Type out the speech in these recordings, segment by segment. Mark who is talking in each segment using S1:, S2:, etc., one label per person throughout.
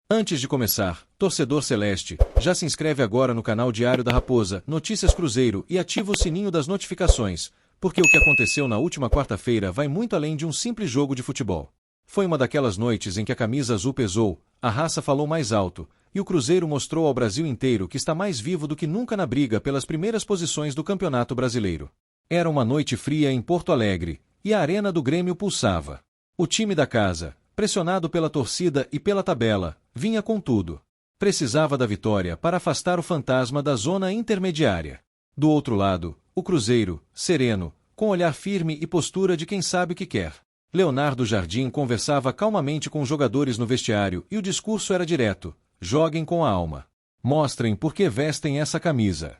S1: Antes de começar, torcedor celeste, já se inscreve agora no canal Diário da Raposa, Notícias Cruzeiro e ativa o sininho das notificações, porque o que aconteceu na última quarta-feira vai muito além de um simples jogo de futebol. Foi uma daquelas noites em que a camisa azul pesou, a raça falou mais alto, e o Cruzeiro mostrou ao Brasil inteiro que está mais vivo do que nunca na briga pelas primeiras posições do Campeonato Brasileiro. Era uma noite fria em Porto Alegre, e a arena do Grêmio pulsava. O time da casa, pressionado pela torcida e pela tabela, vinha com tudo. Precisava da vitória para afastar o fantasma da zona intermediária. Do outro lado, o Cruzeiro, sereno, com olhar firme e postura de quem sabe o que quer. Leonardo Jardim conversava calmamente com os jogadores no vestiário e o discurso era direto: joguem com a alma. Mostrem por que vestem essa camisa.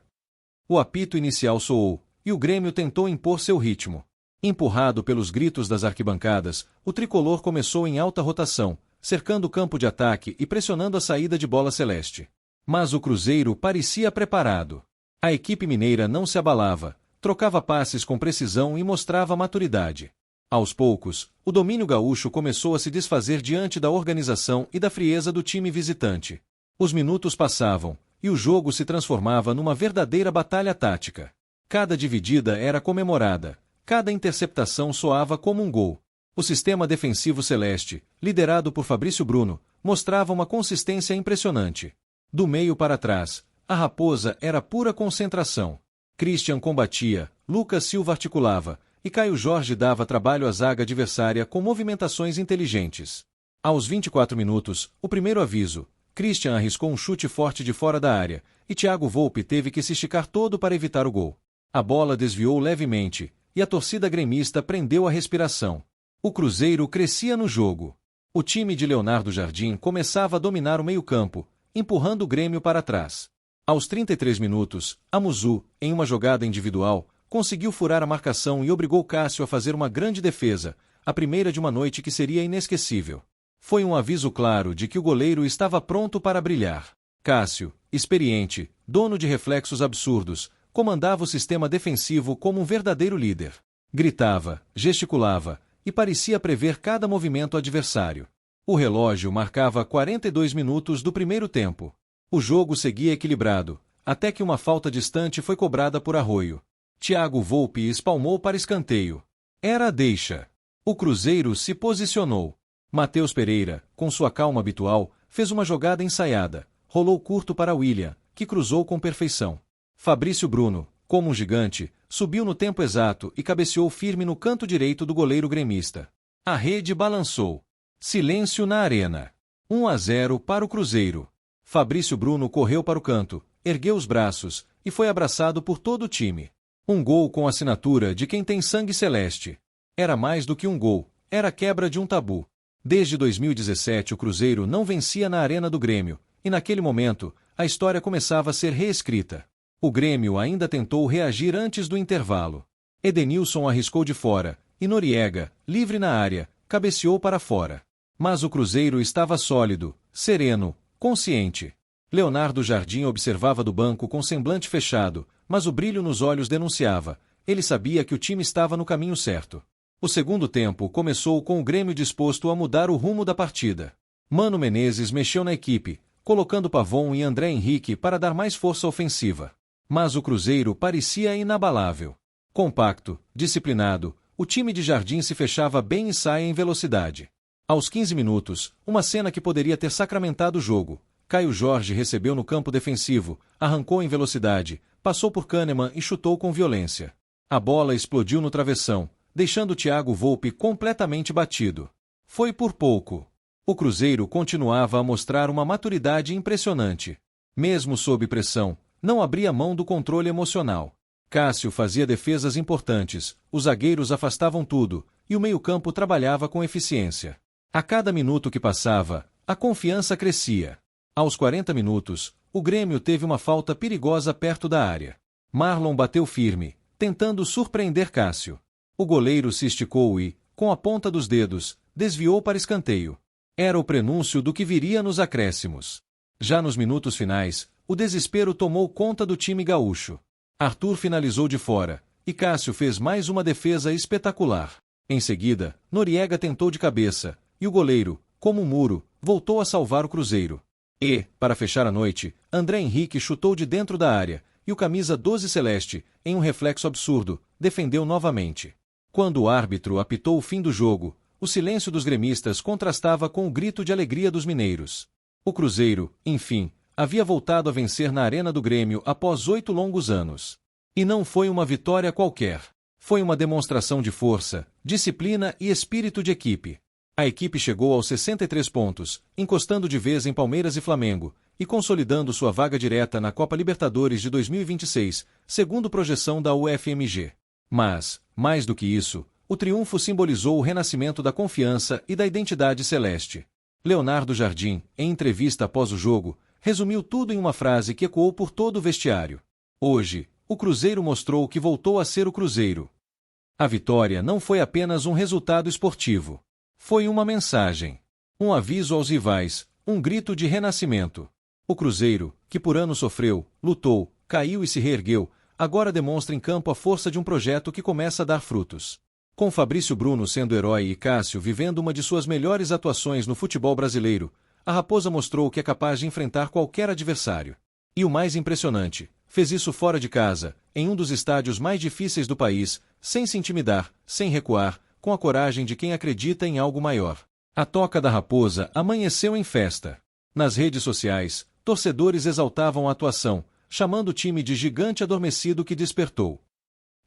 S1: O apito inicial soou, e o Grêmio tentou impor seu ritmo. Empurrado pelos gritos das arquibancadas, o tricolor começou em alta rotação, cercando o campo de ataque e pressionando a saída de bola celeste. Mas o Cruzeiro parecia preparado. A equipe mineira não se abalava, trocava passes com precisão e mostrava maturidade. Aos poucos, o domínio gaúcho começou a se desfazer diante da organização e da frieza do time visitante. Os minutos passavam, e o jogo se transformava numa verdadeira batalha tática. Cada dividida era comemorada. Cada interceptação soava como um gol. O sistema defensivo celeste, liderado por Fabrício Bruno, mostrava uma consistência impressionante. Do meio para trás, a Raposa era pura concentração. Christian combatia, Lucas Silva articulava, e Caio Jorge dava trabalho à zaga adversária com movimentações inteligentes. Aos 24 minutos, o primeiro aviso, Christian arriscou um chute forte de fora da área, e Thiago Volpi teve que se esticar todo para evitar o gol. A bola desviou levemente, e a torcida gremista prendeu a respiração. O Cruzeiro crescia no jogo. O time de Leonardo Jardim começava a dominar o meio-campo, empurrando o Grêmio para trás. Aos 33 minutos, Amuzu, em uma jogada individual, conseguiu furar a marcação e obrigou Cássio a fazer uma grande defesa, a primeira de uma noite que seria inesquecível. Foi um aviso claro de que o goleiro estava pronto para brilhar. Cássio, experiente, dono de reflexos absurdos, comandava o sistema defensivo como um verdadeiro líder. Gritava, gesticulava, e parecia prever cada movimento adversário. O relógio marcava 42 minutos do primeiro tempo. O jogo seguia equilibrado, até que uma falta distante foi cobrada por Arroio. Thiago Volpi espalmou para escanteio. Era a deixa. O Cruzeiro se posicionou. Matheus Pereira, com sua calma habitual, fez uma jogada ensaiada, rolou curto para William, que cruzou com perfeição. Fabrício Bruno, como um gigante, subiu no tempo exato e cabeceou firme no canto direito do goleiro gremista. A rede balançou. Silêncio na arena. 1-0 para o Cruzeiro. Fabrício Bruno correu para o canto, ergueu os braços e foi abraçado por todo o time. Um gol com assinatura de quem tem sangue celeste. Era mais do que um gol, era a quebra de um tabu. Desde 2017 o Cruzeiro não vencia na arena do Grêmio, e naquele momento, a história começava a ser reescrita. O Grêmio ainda tentou reagir antes do intervalo. Edenilson arriscou de fora, e Noriega, livre na área, cabeceou para fora. Mas o Cruzeiro estava sólido, sereno, consciente. Leonardo Jardim observava do banco com semblante fechado, mas o brilho nos olhos denunciava. Ele sabia que o time estava no caminho certo. O segundo tempo começou com o Grêmio disposto a mudar o rumo da partida. Mano Menezes mexeu na equipe, colocando Pavon e André Henrique para dar mais força ofensiva. Mas o Cruzeiro parecia inabalável. Compacto, disciplinado, o time de Jardim se fechava bem e saia em velocidade. Aos 15 minutos, uma cena que poderia ter sacramentado o jogo. Caio Jorge recebeu no campo defensivo, arrancou em velocidade, passou por Kahneman e chutou com violência. A bola explodiu no travessão, deixando Thiago Volpi completamente batido. Foi por pouco. O Cruzeiro continuava a mostrar uma maturidade impressionante. Mesmo sob pressão, não abria mão do controle emocional. Cássio fazia defesas importantes, os zagueiros afastavam tudo, e o meio-campo trabalhava com eficiência. A cada minuto que passava, a confiança crescia. Aos 40 minutos, o Grêmio teve uma falta perigosa perto da área. Marlon bateu firme, tentando surpreender Cássio. O goleiro se esticou e, com a ponta dos dedos, desviou para escanteio. Era o prenúncio do que viria nos acréscimos. Já nos minutos finais, o desespero tomou conta do time gaúcho. Arthur finalizou de fora, e Cássio fez mais uma defesa espetacular. Em seguida, Noriega tentou de cabeça, e o goleiro, como um muro, voltou a salvar o Cruzeiro. E, para fechar a noite, André Henrique chutou de dentro da área, e o camisa 12 celeste, em um reflexo absurdo, defendeu novamente. Quando o árbitro apitou o fim do jogo, o silêncio dos gremistas contrastava com o grito de alegria dos mineiros. O Cruzeiro, enfim, havia voltado a vencer na Arena do Grêmio após 8 longos anos. E não foi uma vitória qualquer. Foi uma demonstração de força, disciplina e espírito de equipe. A equipe chegou aos 63 pontos, encostando de vez em Palmeiras e Flamengo, e consolidando sua vaga direta na Copa Libertadores de 2026, segundo projeção da UFMG. Mas, mais do que isso, o triunfo simbolizou o renascimento da confiança e da identidade celeste. Leonardo Jardim, em entrevista após o jogo, resumiu tudo em uma frase que ecoou por todo o vestiário. Hoje, o Cruzeiro mostrou que voltou a ser o Cruzeiro. A vitória não foi apenas um resultado esportivo. Foi uma mensagem. Um aviso aos rivais, um grito de renascimento. O Cruzeiro, que por anos sofreu, lutou, caiu e se reergueu, agora demonstra em campo a força de um projeto que começa a dar frutos. Com Fabrício Bruno sendo herói e Cássio vivendo uma de suas melhores atuações no futebol brasileiro, a Raposa mostrou que é capaz de enfrentar qualquer adversário. E o mais impressionante, fez isso fora de casa, em um dos estádios mais difíceis do país, sem se intimidar, sem recuar, com a coragem de quem acredita em algo maior. A Toca da Raposa amanheceu em festa. Nas redes sociais, torcedores exaltavam a atuação, chamando o time de gigante adormecido que despertou.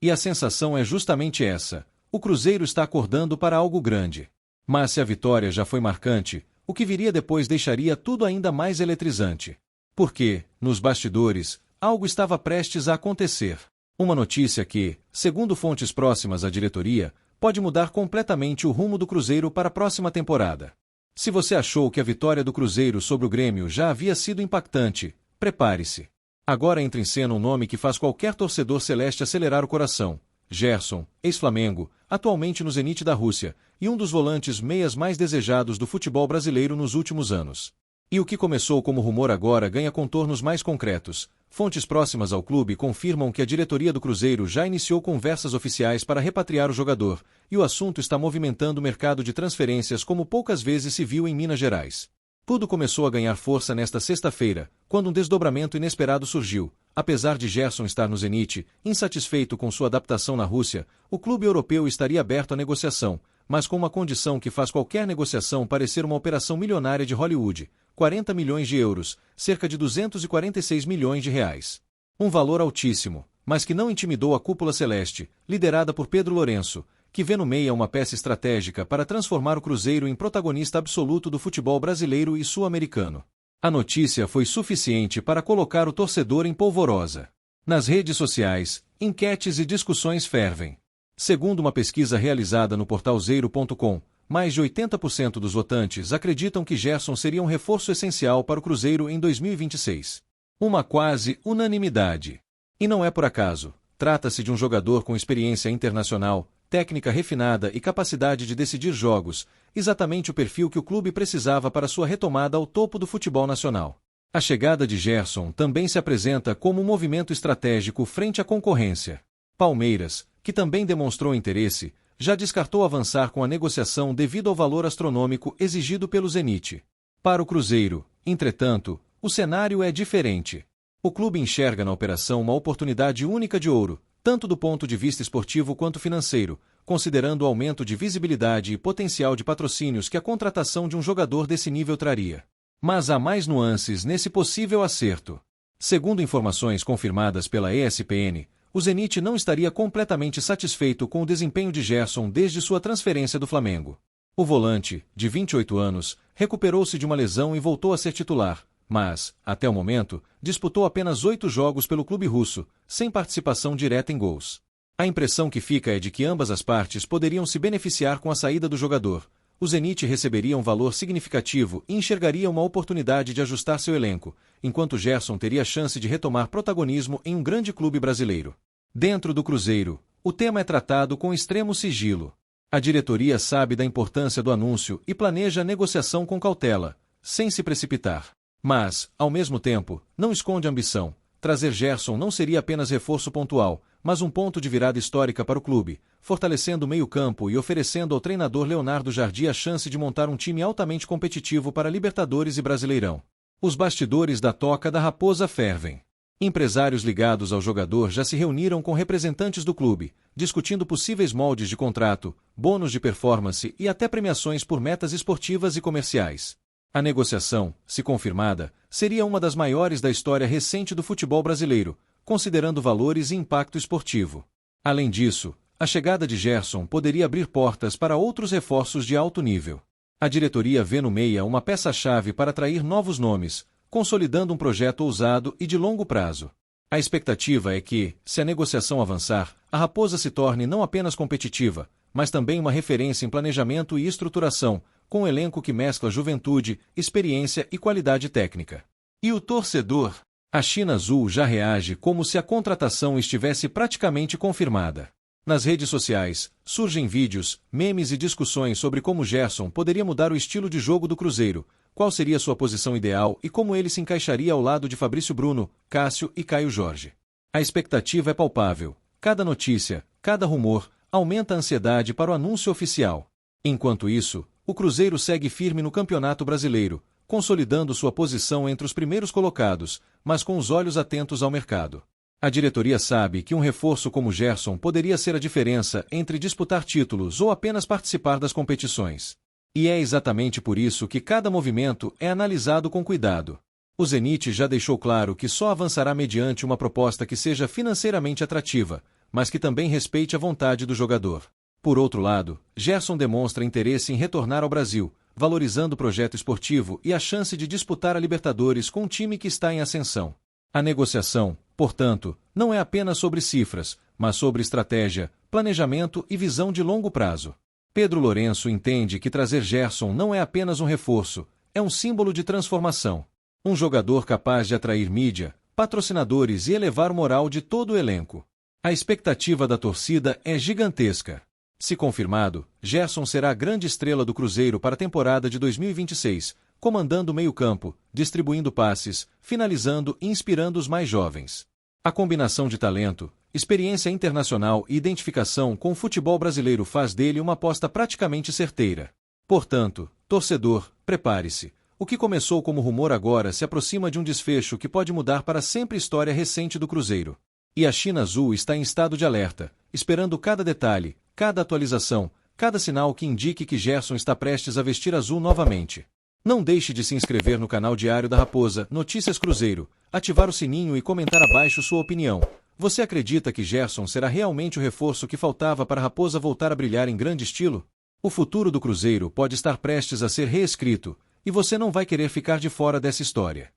S1: E a sensação é justamente essa: o Cruzeiro está acordando para algo grande. Mas se a vitória já foi marcante, o que viria depois deixaria tudo ainda mais eletrizante. Porque, nos bastidores, algo estava prestes a acontecer. Uma notícia que, segundo fontes próximas à diretoria, pode mudar completamente o rumo do Cruzeiro para a próxima temporada. Se você achou que a vitória do Cruzeiro sobre o Grêmio já havia sido impactante, prepare-se. Agora entra em cena um nome que faz qualquer torcedor celeste acelerar o coração: Gerson, ex-Flamengo, atualmente no Zenit da Rússia, e um dos volantes meias mais desejados do futebol brasileiro nos últimos anos. E o que começou como rumor agora ganha contornos mais concretos. Fontes próximas ao clube confirmam que a diretoria do Cruzeiro já iniciou conversas oficiais para repatriar o jogador, e o assunto está movimentando o mercado de transferências como poucas vezes se viu em Minas Gerais. Tudo começou a ganhar força nesta sexta-feira, quando um desdobramento inesperado surgiu. Apesar de Gerson estar no Zenit, insatisfeito com sua adaptação na Rússia, o clube europeu estaria aberto à negociação, mas com uma condição que faz qualquer negociação parecer uma operação milionária de Hollywood: 40 milhões de euros, cerca de 246 milhões de reais. Um valor altíssimo, mas que não intimidou a cúpula celeste, liderada por Pedro Lourenço, que vê no meia uma peça estratégica para transformar o Cruzeiro em protagonista absoluto do futebol brasileiro e sul-americano. A notícia foi suficiente para colocar o torcedor em polvorosa. Nas redes sociais, enquetes e discussões fervem. Segundo uma pesquisa realizada no portal Zeiro.com, mais de 80% dos votantes acreditam que Gerson seria um reforço essencial para o Cruzeiro em 2026. Uma quase unanimidade. E não é por acaso. Trata-se de um jogador com experiência internacional, técnica refinada e capacidade de decidir jogos, exatamente o perfil que o clube precisava para sua retomada ao topo do futebol nacional. A chegada de Gerson também se apresenta como um movimento estratégico frente à concorrência. Palmeiras, que também demonstrou interesse, já descartou avançar com a negociação devido ao valor astronômico exigido pelo Zenit. Para o Cruzeiro, entretanto, o cenário é diferente. O clube enxerga na operação uma oportunidade única de ouro, tanto do ponto de vista esportivo quanto financeiro, considerando o aumento de visibilidade e potencial de patrocínios que a contratação de um jogador desse nível traria. Mas há mais nuances nesse possível acerto. Segundo informações confirmadas pela ESPN, o Zenit não estaria completamente satisfeito com o desempenho de Gerson desde sua transferência do Flamengo. O volante, de 28 anos, recuperou-se de uma lesão e voltou a ser titular, mas, até o momento, disputou apenas 8 jogos pelo clube russo, sem participação direta em gols. A impressão que fica é de que ambas as partes poderiam se beneficiar com a saída do jogador. O Zenit receberia um valor significativo e enxergaria uma oportunidade de ajustar seu elenco, enquanto Gerson teria a chance de retomar protagonismo em um grande clube brasileiro. Dentro do Cruzeiro, o tema é tratado com extremo sigilo. A diretoria sabe da importância do anúncio e planeja a negociação com cautela, sem se precipitar. Mas, ao mesmo tempo, não esconde ambição. Trazer Gerson não seria apenas reforço pontual, mas um ponto de virada histórica para o clube, fortalecendo o meio-campo e oferecendo ao treinador Leonardo Jardim a chance de montar um time altamente competitivo para Libertadores e Brasileirão. Os bastidores da Toca da Raposa fervem. Empresários ligados ao jogador já se reuniram com representantes do clube, discutindo possíveis moldes de contrato, bônus de performance e até premiações por metas esportivas e comerciais. A negociação, se confirmada, seria uma das maiores da história recente do futebol brasileiro, considerando valores e impacto esportivo. Além disso, a chegada de Gerson poderia abrir portas para outros reforços de alto nível. A diretoria vê no meia uma peça-chave para atrair novos nomes, consolidando um projeto ousado e de longo prazo. A expectativa é que, se a negociação avançar, a Raposa se torne não apenas competitiva, mas também uma referência em planejamento e estruturação, com um elenco que mescla juventude, experiência e qualidade técnica. E o torcedor? A China Azul já reage como se a contratação estivesse praticamente confirmada. Nas redes sociais, surgem vídeos, memes e discussões sobre como Gerson poderia mudar o estilo de jogo do Cruzeiro, qual seria sua posição ideal e como ele se encaixaria ao lado de Fabrício Bruno, Cássio e Caio Jorge. A expectativa é palpável. Cada notícia, cada rumor, aumenta a ansiedade para o anúncio oficial. Enquanto isso, o Cruzeiro segue firme no Campeonato Brasileiro, consolidando sua posição entre os primeiros colocados, mas com os olhos atentos ao mercado. A diretoria sabe que um reforço como Gerson poderia ser a diferença entre disputar títulos ou apenas participar das competições. E é exatamente por isso que cada movimento é analisado com cuidado. O Zenit já deixou claro que só avançará mediante uma proposta que seja financeiramente atrativa, mas que também respeite a vontade do jogador. Por outro lado, Gerson demonstra interesse em retornar ao Brasil, valorizando o projeto esportivo e a chance de disputar a Libertadores com um time que está em ascensão. A negociação, portanto, não é apenas sobre cifras, mas sobre estratégia, planejamento e visão de longo prazo. Pedro Lourenço entende que trazer Gerson não é apenas um reforço, é um símbolo de transformação. Um jogador capaz de atrair mídia, patrocinadores e elevar o moral de todo o elenco. A expectativa da torcida é gigantesca. Se confirmado, Gerson será a grande estrela do Cruzeiro para a temporada de 2026, comandando o meio-campo, distribuindo passes, finalizando e inspirando os mais jovens. A combinação de talento, experiência internacional e identificação com o futebol brasileiro faz dele uma aposta praticamente certeira. Portanto, torcedor, prepare-se. O que começou como rumor agora se aproxima de um desfecho que pode mudar para sempre a história recente do Cruzeiro. E a China Azul está em estado de alerta, esperando cada detalhe, cada atualização, cada sinal que indique que Gerson está prestes a vestir azul novamente. Não deixe de se inscrever no canal Diário da Raposa, Notícias Cruzeiro, ativar o sininho e comentar abaixo sua opinião. Você acredita que Gerson será realmente o reforço que faltava para a Raposa voltar a brilhar em grande estilo? O futuro do Cruzeiro pode estar prestes a ser reescrito, e você não vai querer ficar de fora dessa história.